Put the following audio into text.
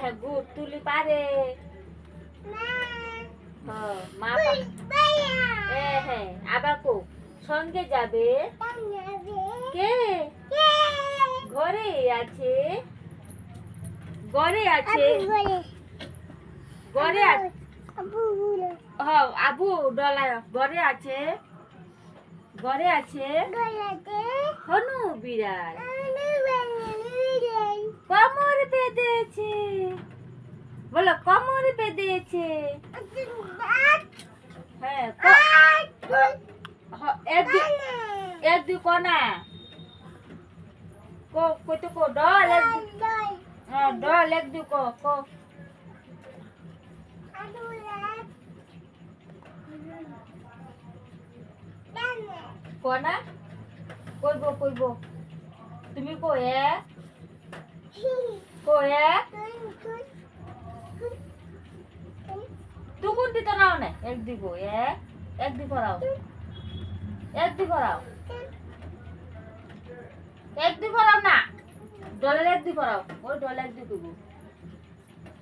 হ্যাঁ গুড তুলি পারে মা হ্যাঁ আবার কো সঙ্গে যাবে কে ঘরে আছে ঘরে আছে ঘরে আছে আবু ডলা ঘরে আছে ঘরে আছে হনু বিড়াল কমর বেঁধেছে বলো কমর বেঁধেছে হ্যাঁ এক দুই কোনা কই তো কো ডল ডল এক দুই কো কোনা কইব তুমি কয়ে তুকুন দিত নাও না এক দিব এক দি করাও এক দি করাও না ডলার এক দি করাও ওই ডলার এক দি করবো